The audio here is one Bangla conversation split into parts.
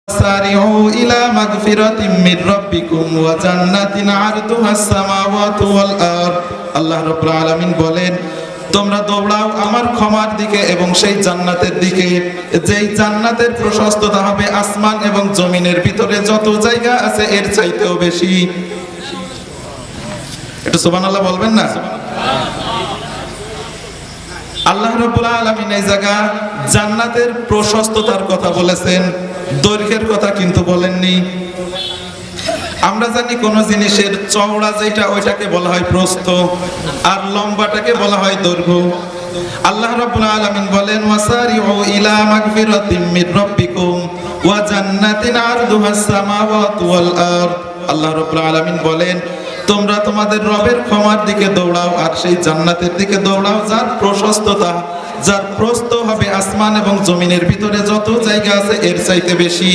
সারিউ ইলা মাগফিরাতিম মির রাব্বিকুম ওয়া জান্নাতিন আরদুহাস সামাওয়াতু ওয়াল আরদ। আল্লাহ রাব্বুল আলামিন বলেন, তোমরা দৌড়াও আমার ক্ষমার দিকে এবং সেই জান্নাতের দিকে, যেই জান্নাতের প্রশস্ততা হবে আসমান এবং জমিনের ভিতরে যত জায়গা আছে এর চাইতেও বেশি। একটু সুবহানাল্লাহ বলবেন না? আল্লাহ রাব্বুল আলামিন এই জায়গা জান্নাতের প্রশস্ততার কথা বলেছেন, দৈর্ঘ্যের কথা কিন্তু বলেননি। আমরা জানি কোন জিনিসের চওড়া যেটা ওইটাকে বলা হয় প্রস্থ, আর লম্বাটাকে বলা হয় দৈর্ঘ্য। আল্লাহ রাব্বুল আলামিন বলেন, ওয়াসারিউ ইলা মাগফিরাতিম মির রাব্বিকুম ওয়া জান্নাতিন আরদুহাস সামাওয়াতু ওয়াল আরদ। আল্লাহ রাব্বুল আলামিন বলেন, তোমরা তোমাদের রবের ক্ষমার দিকে দৌড়াও আর সেই জান্নাতের দিকে দৌড়াও যার প্রশস্ততা, যার প্রস্থ হবে আসমান এবং জমিনের ভিতরে যত জায়গা আছে এর চাইতে বেশি।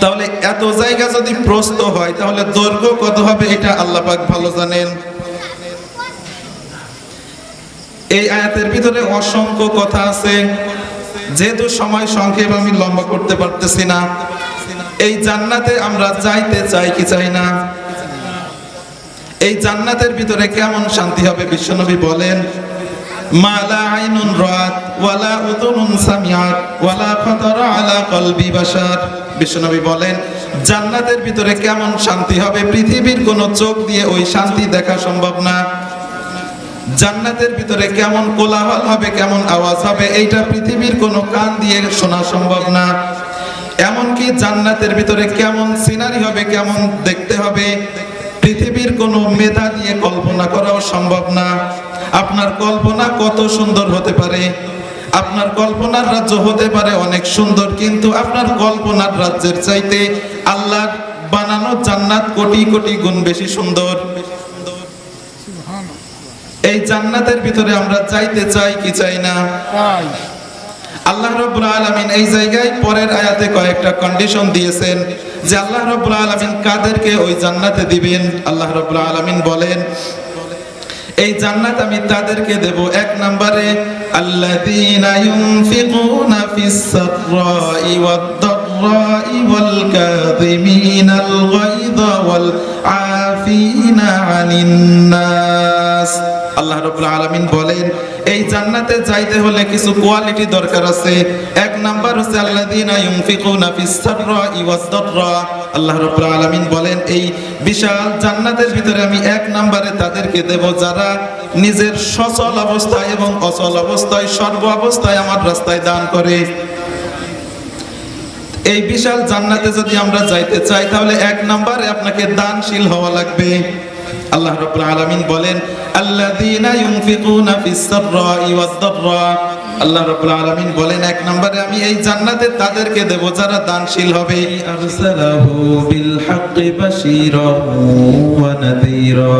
তাহলে এত জায়গা যদি প্রস্থ হয় তাহলে দৈর্ঘ্য কত হবে এটা আল্লাহ পাক ভালো জানেন। এই আয়াতের ভিতরে অসংখ্য কথা আছে, যেহেতু সময় সংক্ষেপ আমি লম্বা করতে পারতেছি না। এই জান্নাতে আমরা যাইতে চাই কি চাই না? এই জান্নাতের ভিতরে কেমন শান্তি হবে বিশ্বনবী বলেন, মালা আইনুন রাত ওয়ালা উযুনুন সামিআত ওয়ালা খাতারা আলা কলবি বাশার। বিশ্বনবী বলেন, জান্নাতের ভিতরে কেমন শান্তি হবে পৃথিবীর কোন চোখ দিয়ে ওই শান্তি দেখা সম্ভব না। জান্নাতের ভিতরে কেমন কোলাহল হবে, কেমন আওয়াজ হবে এইটা পৃথিবীর কোন কান দিয়ে শোনা সম্ভব না। এমনকি জান্নাতের ভিতরে কেমন সিনারি হবে, কেমন দেখতে হবে পৃথিবীর কোন মেধা দিয়ে কল্পনা করাও সম্ভব না। আপনার কল্পনা কত সুন্দর হতে পারে, আপনার কল্পনার রাজ্য হতে পারে অনেক সুন্দর, কিন্তু আপনার কল্পনার রাজ্যের চাইতে আল্লাহর বানানো জান্নাত কোটি কোটি গুণ বেশি সুন্দর। এই জান্নাতের ভিতরে আমরা যাইতে চাই কি চাই না? আল্লাহ রাব্বুল আলামিন এই জায়গায় পরের আয়াতে কয়েকটা কন্ডিশন দিয়েছেন যে আল্লাহ রাব্বুল আলামিন কাদেরকে ওই জান্নাতে দিবেন। আল্লাহ রাব্বুল আলামিন বলেন, এই জান্নাত আমি তাদেরকে দেব, এক নম্বরে আল্লাযীনা ইউনফিকুনা ফিস সাররাই ওয়াদ দাররাই ওয়াল কাযিমিনাল গায়যা ওয়াল আফিনা আনিন নাস। আল্লাহ রাব্বুল আলামিন বলেন, এই জান্নাতে যাইতে হলে কিছু কোয়ালিটি দরকার আছে। এক নাম্বার হচ্ছে আল্লাযীনা ইউনফিকুনা ফিস সাররাই ওয়াদ দাররা। আল্লাহ রাব্বুল আলামিন বলেন, এই বিশাল জান্নাতের ভিতরে আমি এক নম্বরে তাদেরকে দেব যারা নিজের সচল অবস্থায় এবং অচল অবস্থায় সর্ব অবস্থায় আমার রাস্তায় দান করে। এই বিশাল জান্নাতে যদি আমরা যাইতে চাই তাহলে এক নম্বরে আপনাকে দানশীল হওয়া লাগবে। আল্লাহ রাব্বুল আলামিন বলেন, আল্লাযীনা ইউনফিকুনা ফিস সাররাই ওয়াদ দাররা। আল্লাহ রাব্বুল আলামিন বলেন, এক নম্বরে আমি এই জান্নাতে তাদেরকে দেব যারা দানশীল হবে। আরসালাহু বিল হাক্কি বাশীরান ওয়া নাযীরা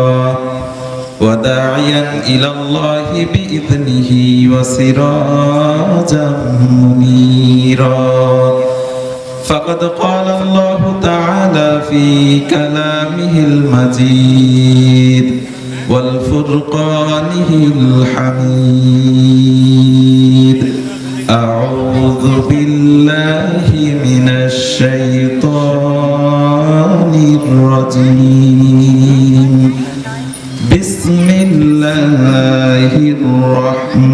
ওয়া দাঈয়ান ইলাল্লাহি বিইذনিহি ওয়া সিরাজাম মুনীরা। فقد قال الله تعالى في كلامه المجيد والفرقانه الحميد. أعوذ بالله من الشيطان الرجيم. بسم الله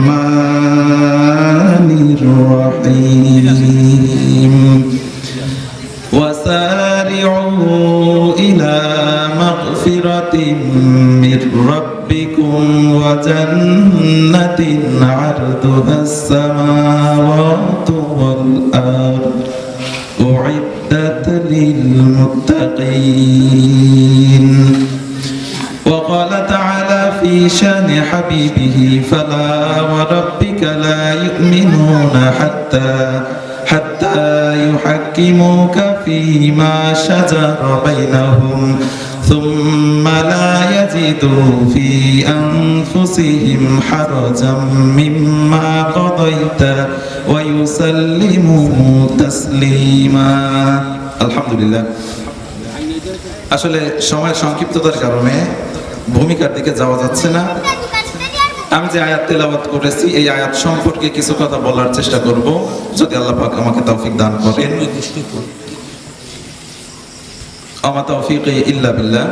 الرحمن الرحيم. وسارعوا إلى مغفرة من ربكم وجنة عرضها السماوات والأرض أعدت للمتقين. وقال تعالى في شان حبيبه فلا وربك لا يؤمنون حتى يحكموك فيما شجر بينهم ثم لا يجدوا في أنفسهم حرجا مما قضيت ويسلموا تسليما. الحمد لله. আসলে সময় সংক্ষিপ্ততার কারণে ভূমিকার দিকে যাওয়া যাচ্ছে না। আমি যে আয়াত তেলাওয়াত করেছি এই আয়াত সম্পর্কে কিছু কথা বলার চেষ্টা করব, যদি আল্লাহ পাক আমাকে তৌফিক দান করেন। আমা তাওফীকি ইল্লা বিল্লাহ।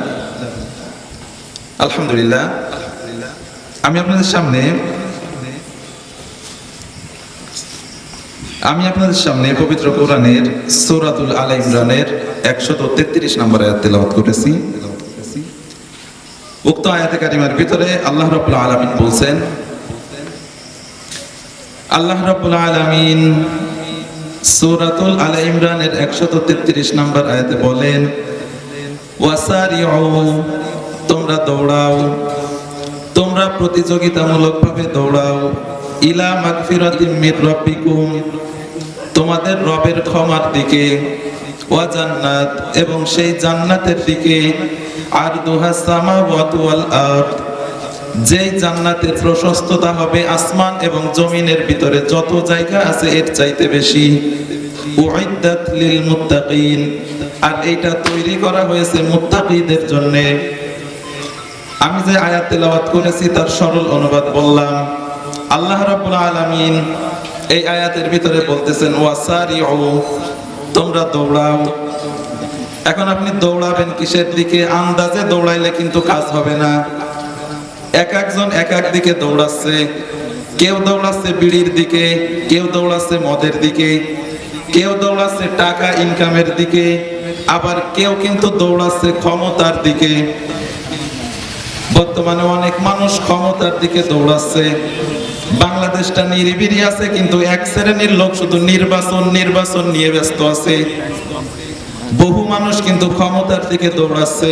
আলহামদুলিল্লাহ, আমি আপনাদের সামনে পবিত্র কোরআনের সূরাতুল আল ইমরানের 133 নম্বর আয়াত তেলাওয়াত করেছি। উক্ত আয়াতে কারিমার ভিতরে আল্লাহ রাব্বুল আলামিন বলছেন, আল্লাহ রাব্বুল আলামিন সূরাতুল আল ইমরানের 133 নম্বর আয়াতে বলেন, ওয়াসারিউ, তোমরা দৌড়াও, তোমরা প্রতিযোগিতামূলকভাবে দৌড়াও, ইলা মাগফিরাতিম মির রাব্বিকুম, তোমাদের রবের ক্ষমার দিকে, ওয়া জান্নাত, এবং সেই জান্নাতের দিকে, আরদুহাস সামাওয়াতু ওয়াল আরদ, যেই জান্নাতের প্রশস্ততা হবে আসমান এবং জমিনের ভিতরে যত জায়গা আছে এর চাইতে বেশি, উইদ্দাত লিল মুত্তাকিন, আর এইটা তৈরি করা হয়েছে মুত্তাকিদের জন্য। আমি যে আয়াত তেলাওয়াত করেছি তার সরল অনুবাদ বললাম। আল্লাহ রাব্বুল আলামিন এই আয়াতের ভিতরে বলতেছেন, ওয়াসারিউ, তোমরা দৌড়াও। এখন আপনি দৌড়াবেন কিসের দিকে? আন্দাজে দৌড়াইলে কিন্তু কাজ হবে না। এক একজন এক এক দিকে দৌড়াচ্ছে। কেউ দৌড়াচ্ছে বিড়ির দিকে, কেউ দৌড়াচ্ছে মদের দিকে, কেউ দৌড়াচ্ছে টাকা ইনকামের দিকে, আবার কেউ কিন্তু দৌড়াচ্ছে ক্ষমতার দিকে। বর্তমানে অনেক মানুষ ক্ষমতার দিকে দৌড়াচ্ছে। বাংলাদেশটা নিরিবিলি আছে, কিন্তু এক শ্রেণীর লোক শুধু নির্বাচন নিয়ে ব্যস্ত আছে। বহু মানুষ কিন্তু ক্ষমতার দিকে দৌড়াচ্ছে।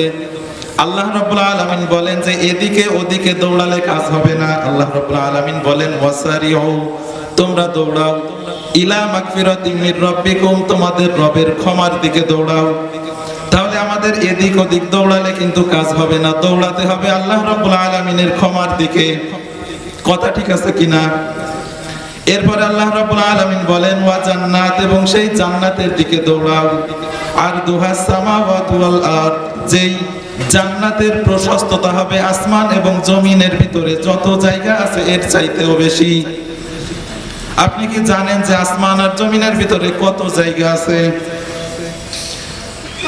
আল্লাহ রাব্বুল আলামিন বলেন যে এদিকে ওদিকে দৌড়ালে কাজ হবে না। আল্লাহ রাব্বুল আলামিন বলেন, ওয়াসারিউ, তোমরা দৌড়াও, ইলা মাগফিরাতিম মির রাব্বিকুম, তোমাদের রবের ক্ষমার দিকে দৌড়াও। তাহলে আমাদের এদিক ওদিক দৌড়ালে কিন্তু কাজ হবে না, দৌড়াতে হবে আল্লাহ রাব্বুল আলামিনের ক্ষমার দিকে। কথা ঠিক আছে কিনা? এরপরে আল্লাহ রাব্বুল আলামিন বলেন, ওয়া জান্নাত, এবং সেই জান্নাতের দিকে দৌড়াও, আরদুহাস সামাওয়াতু ওয়াল আরদ, যেই জান্নাতের প্রশস্ততা হবে আসমান এবং জমিনের ভিতরে যত জায়গা আছে এর চাইতেও বেশি। আপনি কি জানেন যে আসমান আর জমিনের ভিতরে কত জায়গা আছে?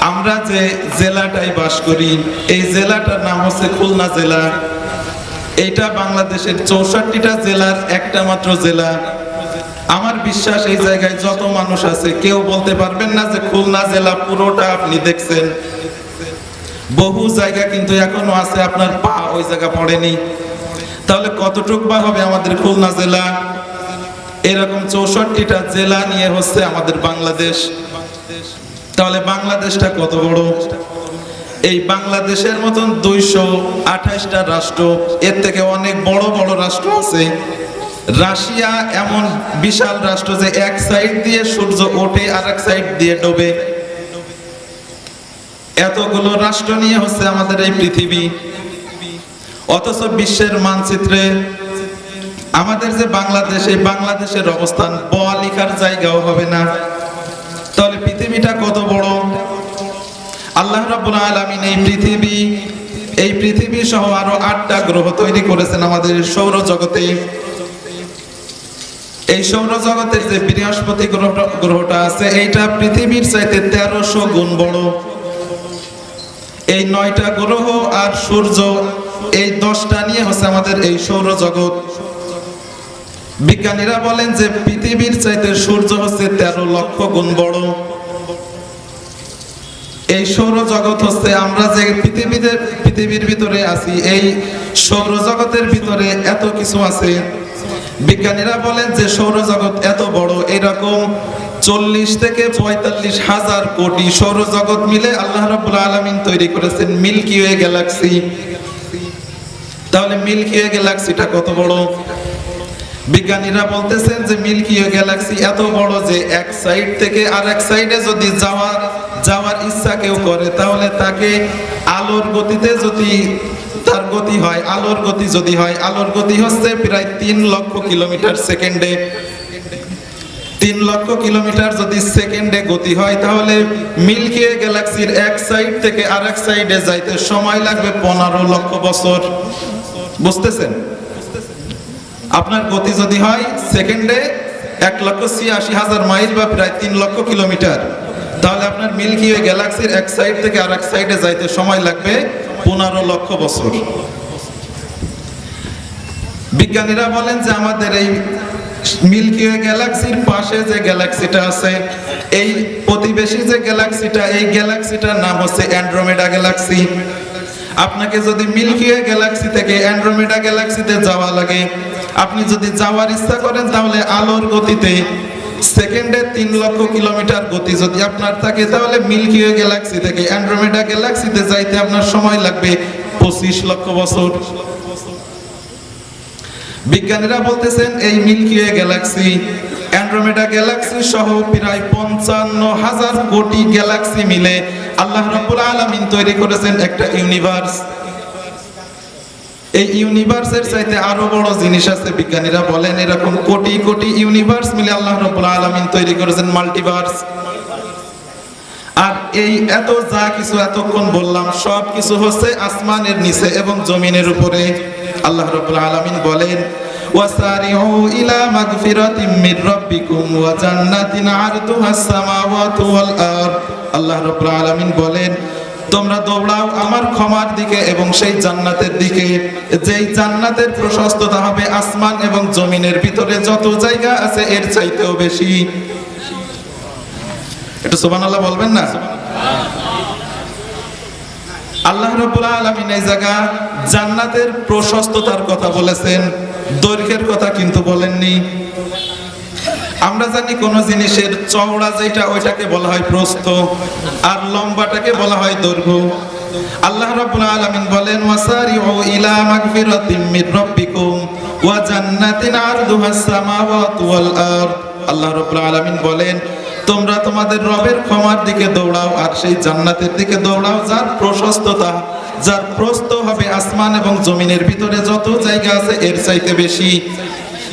আমরা যে জেলাটায় বাস করি এই জেলাটার নাম হচ্ছে খুলনা জেলা। এইটা বাংলাদেশের 64টা জেলার একটা মাত্র জেলা। আমার বিশ্বাস এই জায়গায় যত মানুষ আছে কেউ বলতে পারবেন না যে খুলনা জেলা পুরোটা আপনি দেখছেন। বহু জায়গা কিন্তু এখনো আছে আপনার পা ওই জায়গা পড়েনি। তাহলে কতটুক বা হবে আমাদের খুলনা জেলা? এরকম 64টা জেলা নিয়ে হচ্ছে আমাদের বাংলাদেশ। তাহলে বাংলাদেশটা কত বড়? এই বাংলাদেশের মতন 228টা রাষ্ট্র, এর থেকে অনেক বড় বড় রাষ্ট্র আছে। রাশিয়া এমন বিশাল রাষ্ট্র যে এক সাইড দিয়ে সূর্য ওঠে আর এক সাইড দিয়ে ডোবে। এতগুলো রাষ্ট্র নিয়ে হচ্ছে আমাদের এই পৃথিবী। অথচ বিশ্বের মানচিত্রে আমাদের যে বাংলাদেশ, এই বাংলাদেশের অবস্থান ব লেখার জায়গাও হবে না। তাহলে পৃথিবীটা কত বড়? আল্লাহ রাব্বুল আলামিন এই পৃথিবী সহ আরো 8টা গ্রহ তৈরি করেছেন আমাদের সৌরজগতে। এই সৌরজগতের যে বৃহস্পতি গ্রহটা আছে এইটা পৃথিবীর চাইতে 1300 গুণ বড়। এই 9টা গ্রহ আর সূর্য, এই 10টা নিয়ে হচ্ছে আমাদের এই সৌরজগৎ। বিজ্ঞানীরা বলেন যে পৃথিবীর চাইতে সূর্য হচ্ছে 13 লক্ষ গুণ বড়। এই সৌরজগৎ হচ্ছে আমরা যে পৃথিবীর ভিতরে আছি, এই সৌরজগতের ভিতরে এত কিছু আছে। বিজ্ঞানীরা বলেন যে সৌরজগৎ এত বড়, এরকম 40 থেকে 45 হাজার কোটি সৌরজগৎ মিলে আল্লাহ রাব্বুল আলামিন তৈরি করেছেন মিল্কি ওয়ে গ্যালাক্সি। তাহলে মিল্কি ওয়ে গ্যালাক্সিটা কত বড়? বিজ্ঞানীরা বলতেছেন যে মিল্কি ওয়ে গ্যালাক্সি এত বড় যে এক সাইড থেকে আরেক সাইডে যদি যাওয়ার ইচ্ছা কেউ করে তাহলে তাকে আলোর গতিতে যদি তার গতি হয়, আলোর গতি হচ্ছে প্রায় 3 লক্ষ কিলোমিটার সেকেন্ডে। 3 লক্ষ কিলোমিটার যদি সেকেন্ডে গতি হয় তাহলে মিল্কি ওয়ে গ্যালাক্সির এক সাইড থেকে আরেক সাইডে যাইতে সময় লাগবে 15 লক্ষ বছর। বুঝতেছেন? আপনার গতি যদি হয় সেকেন্ডে 1,86,000 মাইল বা প্রায় 3 লক্ষ কিলোমিটার, তাহলে আপনার মিল্কি ওয়ে গ্যালাক্সির এক সাইড থেকে আর এক সাইডে যাইতে সময় লাগবে 15 লক্ষ বছর। বিজ্ঞানীরা বলেন যে আমাদের এই মিল্কি ওয়ে গ্যালাক্সির পাশে যে গ্যালাক্সিটা আছে, এই প্রতিবেশী যে গ্যালাক্সিটা, এই গ্যালাক্সিটার নাম হচ্ছে অ্যান্ড্রোমেডা গ্যালাক্সি। আপনাকে যদি মিল্কি ওয়ে গ্যালাক্সি থেকে অ্যান্ড্রোমেডা গ্যালাক্সিতে যাওয়া লাগে, আপনি যদি যাওয়ার ইচ্ছা করেন, তাহলে আলোর গতিতে সেকেন্ডে 3 লক্ষ কিলোমিটার গতি যদি আপনার থাকে, তাহলে মিল্কি ওয়ে গ্যালাক্সি থেকে অ্যান্ড্রোমেডা গ্যালাক্সিতে যাইতে আপনার সময় লাগবে 25 লক্ষ বছর। বিজ্ঞানীরা বলতেছেন এই milky way galaxy, Andromeda galaxy সহ প্রায় 55,000 কোটি গ্যালাক্সি মিলে আল্লাহ রাব্বুল আলামিন তৈরি করেছেন একটা ইউনিভার্স। এই ইউনিভার্সের চাইতে আরো বড় জিনিস আছে। বিজ্ঞানীরা বলেন এরকম কোটি কোটি ইউনিভার্স মিলে আল্লাহ রাব্বুল আলামিন তৈরি করেছেন মাল্টিভার্স। আর এই এত যা কিছু এতক্ষণ বললাম, সব কিছু হচ্ছে আসমানের নিচে এবং জমিনের উপরে। আল্লাহ রাব্বুল আলামিন বলেন ওয়াসারিউ ইলা মাগফিরাতিম মির রাব্বিকুম ওয়া জান্নাতিন আরদুহাস সামাওয়াতু ওয়াল আরদ। আল্লাহ রাব্বুল আলামিন বলেন তোমরা দৌড়াও আমার ক্ষমার দিকে এবং সেই জান্নাতের দিকে, যেই জান্নাতের প্রশস্ততা হবে আসমান এবং জমিনের ভিতরে যত জায়গা আছে এর চাইতেও বেশি। একটু সুবহানাল্লাহ বলবেন না? আল্লাহ রাব্বুল আলামিন এই জায়গা জান্নাতের প্রশস্ততার কথা বলেছেন, দৈর্ঘ্যের কথা কিন্তু বলেননি। আমরা জানি কোন জিনিসের চওড়া যেটা ওইটাকে বলা হয় প্রস্থ, আর লম্বাটাকে বলা হয় দৈর্ঘ্য। আল্লাহ রাব্বুল আলামিন বলেন ওয়াসারিউ ইলা মাগফিরাতিম মির রাব্বিকুম ওয়া জান্নাতিন আরদুহাস সামাওয়াতু ওয়াল আরদ। আল্লাহ রাব্বুল আলামিন বলেন তোমরা তোমাদের রবের ক্ষমার দিকে দৌড়াও আর সেই জান্নাতের দিকে দৌড়াও যার প্রশস্ততা, যার প্রস্থ হবে আসমান এবং জমিনের ভিতরে যত জায়গা আছে এর চাইতে বেশি।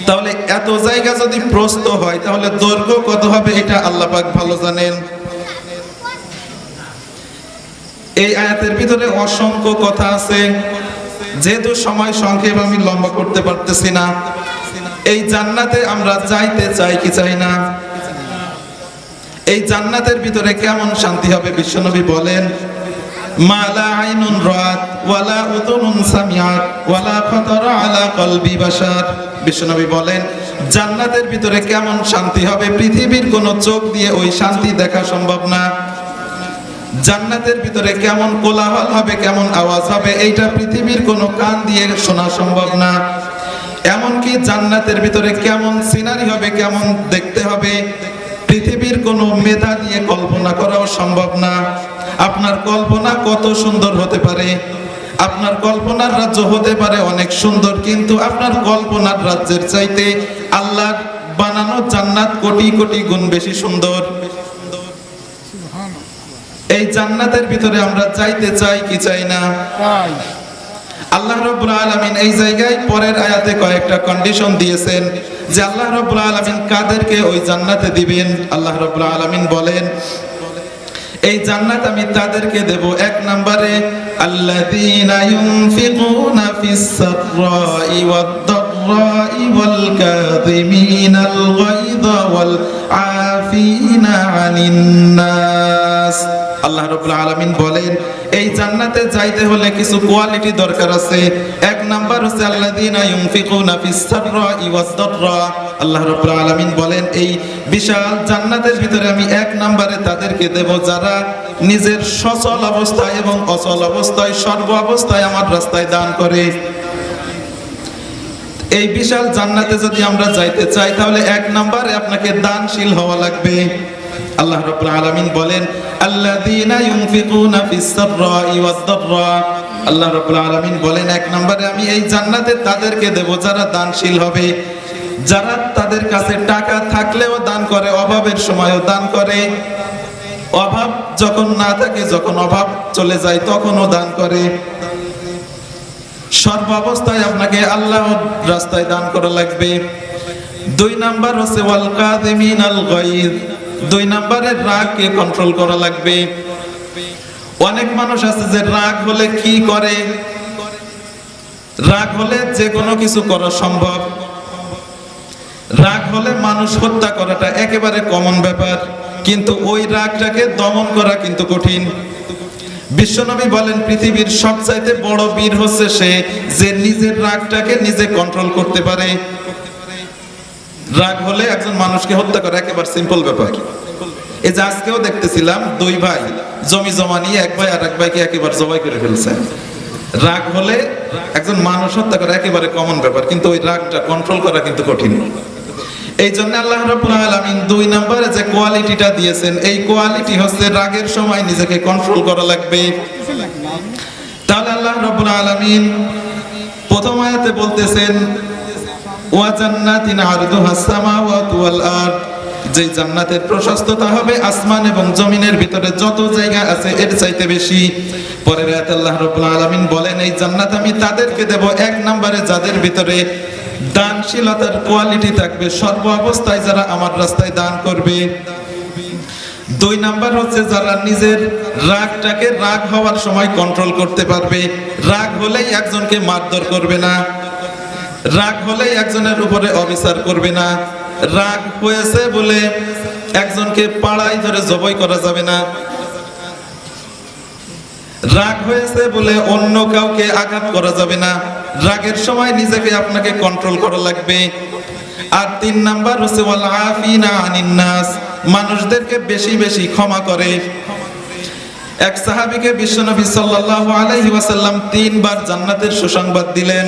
তাহলে এত জায়গা যদি প্রস্থ হয়, তাহলে দৈর্ঘ্য কত হবে এটা আল্লাহ পাক ভালো জানেন। এই আয়াতের ভিতরে অসংখ্য কথা আছে, যেহেতু সময় সংক্ষেপ আমি লম্বা করতে পারতেছি না। এই জান্নাতে আমরা যাইতে চাই কি চাই না? এই জান্নাতের ভিতরে কেমন শান্তি হবে? বিশ্বনবী বলেন মা লা আইনুন রাত ওয়ালা উযুনুন সামিআত ওয়ালা খাতারা আলা কলবি বাশার। বিশ্বনবী বলেন জান্নাতের ভিতরে কেমন শান্তি হবে, পৃথিবীর কোন চোখ দিয়ে ওই শান্তি দেখা সম্ভব না। জান্নাতের ভিতরে কেমন কোলাহল হবে, কেমন আওয়াজ হবে, এইটা পৃথিবীর কোন কান দিয়ে শোনা সম্ভব না। এমনকি জান্নাতের ভিতরে কেমন সিনারি হবে, কেমন দেখতে হবে, পৃথিবীর কোন মেধা দিয়ে কল্পনা করাও সম্ভব না। আপনার কল্পনা কত সুন্দর হতে পারে, আপনার কল্পনার রাজ্য হতে পারে অনেক সুন্দর, কিন্তু আপনার কল্পনার রাজ্যের চাইতে আল্লাহর বানানো জান্নাত কোটি কোটি গুণ বেশি সুন্দর। এই জান্নাতের ভিতরে আমরা যাইতে চাই কি চাই না? আল্লাহ রাব্বুল আলামিন এই জায়গায় পরের আয়াতে কয়েকটা কন্ডিশন দিয়েছেন যে আল্লাহ রাব্বুল আলামিন কাদেরকে ওই জান্নাতে দিবেন। আল্লাহ রাব্বুল আলামিন বলেন এই জান্নাত আমি তাদেরকে দেব, এক নম্বরে আল্লাযীনা ইউনফিকুনা ফিস সাররাই ওয়াদ দাররাই ওয়াল কাযিমিনাল গায়যা ওয়াল আফিনা আনিন নাস। আল্লাহ রাব্বুল আলামিন বলেন এই জান্নাতে যাইতে হলে কিছু কোয়ালিটি দরকার আছে। এক নাম্বার হচ্ছে আল্লাযীনা ইউনফিকুনা ফিস সাররাই ওয়াদ দাররা। আল্লাহ রাব্বুল আলামিন বলেন এই বিশাল জান্নাতের ভিতরে আমি এক নম্বরে তাদেরকে দেব যারা নিজের সচল অবস্থায় এবং অচল অবস্থায় সর্ব অবস্থায় আমার রাস্তায় দান করে। এই বিশাল জান্নাতে যদি আমরা যাইতে চাই, তাহলে এক নম্বরে আপনাকে দানশীল হওয়া লাগবে। আল্লাহ রাব্বুল আলামিন বলেন আল্লাযীনা ইউনফিকুনা ফিস সাররাই ওয়াদ দাররা। আল্লাহ রাব্বুল আলামিন বলেন এক নম্বরে আমি এই জান্নাতে তাদেরকে দেব যারা দানশীল হবে, যারা তাদের কাছে টাকা থাকলেও দান করে, অভাবের সময়ও দান করে, অভাব যখন না থাকে, যখন অভাব চলে যায় তখনও দান করে। সর্ব অবস্থায় আপনাকে আল্লাহর রাস্তায় দান করা লাগবে। দুই নাম্বার হচ্ছে ওয়াল কাযিমিনাল গায়য। দুই নাম্বারে রাগকে কন্ট্রোল করা লাগবে। অনেক মানুষ আছে যে রাগ হলে কি করে, রাগ হলে যে কোনো কিছু করা সম্ভব। রাগ হলে মানুষ হত্যা করাটা একেবারে কমন ব্যাপার, কিন্তু ওই রাগটাকে দমন করা কিন্তু কঠিন। বিশ্বনবী বলেন পৃথিবীর সবচাইতে বড় বীর হচ্ছে সে যে নিজের রাগটাকে নিজে কন্ট্রোল করতে পারে। রাগ হলে একজন মানুষকে হত্যা করা একেবারে সিম্পল ব্যাপার। এই যে আজকেও দেখতেছিলাম দুই ভাই জমি জমা নিয়ে এক ভাই আর এক ভাইকে একেবারে জবাই করে ফেলছে। রাগ হলে একজন মানুষ হত্যা করা একেবারে কমন ব্যাপার, কিন্তু ওই রাগটা কন্ট্রোল করা কিন্তু কঠিন। এই জন্য আল্লাহ রাব্বুল আলামিন 2 নম্বরে যে কোয়ালিটিটা দিয়েছেন, এই কোয়ালিটি হচ্ছে রাগের সময় নিজেকে কন্ট্রোল করা লাগবে। তাহলে আল্লাহ রাব্বুল আলামিন প্রথম আয়াতে বলতেছেন ওয়া জান্নাতিন আরদুহাস সামাওয়াতু ওয়াল আরদ, যে জান্নাতের প্রশস্ততা হবে আসমান এবং জমিনের ভিতরে যত জায়গা আছে এর চাইতে বেশি। পরের আয়াতে আল্লাহ রাব্বুল আলামিন বলেন এই জান্নাত আমি তাদেরকে দেব এক নম্বরে যাদের ভিতরে দানশীলতার কোয়ালিটি থাকবে, সর্ব অবস্থায় যারা আমার রাস্তায় দান করবে। 2 নাম্বার হচ্ছে যারা নিজের রাগটাকে রাগ হওয়ার সময় কন্ট্রোল করতে পারবে। রাগ হলেই একজনকে মারধর করবে না, রাগ হলেই একজনের উপরে অবিচার করবে না, রাগ হয়েছে বলে একজনকে পাড়ায় ধরে জবাই করা যাবে না, রাগ হয়েছে বলে অন্য কাউকে আঘাত করা যাবে না। রাগের সময় নিজেকে আপনাকে কন্ট্রোল করা লাগবে। আর 3 নাম্বার হচ্ছে ওয়াল আফিনা আনিন নাস, মানুষদেরকে বেশি বেশি ক্ষমা করে। এক সাহাবীকে বিশ্বনবী সাল্লাল্লাহু আলাইহি ওয়াসাল্লাম 3 বার জান্নাতের সুসংবাদ দিলেন।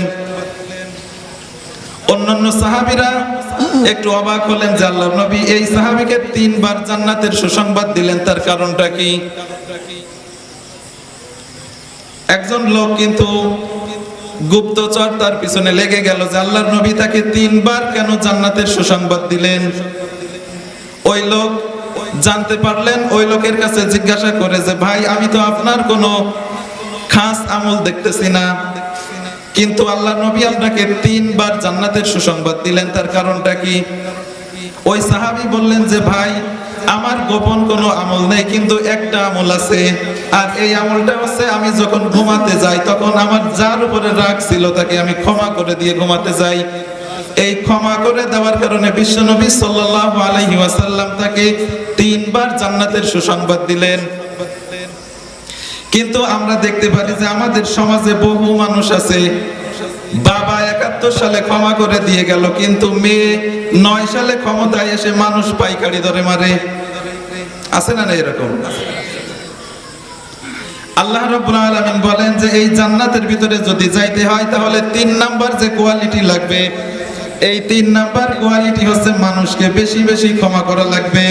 অন্যান্য সাহাবীরা একটু অবাক হলেন যে আল্লাহর নবী এই সাহাবীকে 3 বার জান্নাতের সুসংবাদ দিলেন, তার কারণটা কি? একজন লোক কিন্তু গুপ্তচর তার পিছনে লেগে গেল যে আল্লাহর নবী তাকে 3 বার কেন জান্নাতের সুসংবাদ দিলেন। ওই লোক জানতে পারলেন, ওই লোকের কাছে জিজ্ঞাসা করে যে ভাই আমি তো আপনার কোনো খাস আমল দেখতেছি না, কিন্তু আল্লাহর নবী আপনাকে 3 বার জান্নাতের সুসংবাদ দিলেন, তার কারণটা কি? ওই সাহাবী বললেন যে ভাই আমার গোপন কোনো আমল নেই, কিন্তু একটা আমল আছে, আর এই আমলটা হচ্ছে আমি যখন ঘুমাতে যাই তখন আমার যার উপরে রাগ ছিল তাকে আমি ক্ষমা করে দিয়ে ঘুমাতে যাই। এই ক্ষমা করে দেওয়ার কারণে বিশ্বনবী সাল্লাল্লাহু আলাইহি ওয়াসাল্লাম তাকে 3 বার জান্নাতের সুসংবাদ দিলেন। কিন্তু আমরা দেখতে পারি যে আমাদের সমাজে বহু মানুষ আছে, বাবা 71 সালে ক্ষমা করে দিয়ে গেল, কিন্তু মেয়ে 9 সালে ক্ষমতায় এসে মানুষ পাইকারি দরে মারে। আছে না এরকম? আল্লাহ রাব্বুল আলামিন বলেন যে এই জান্নাতের ভিতরে যদি যাইতে হয় তাহলে 3 নাম্বার যে কোয়ালিটি লাগবে, এই 3 নাম্বার কোয়ালিটি হচ্ছে মানুষকে বেশি বেশি ক্ষমা করা লাগবে।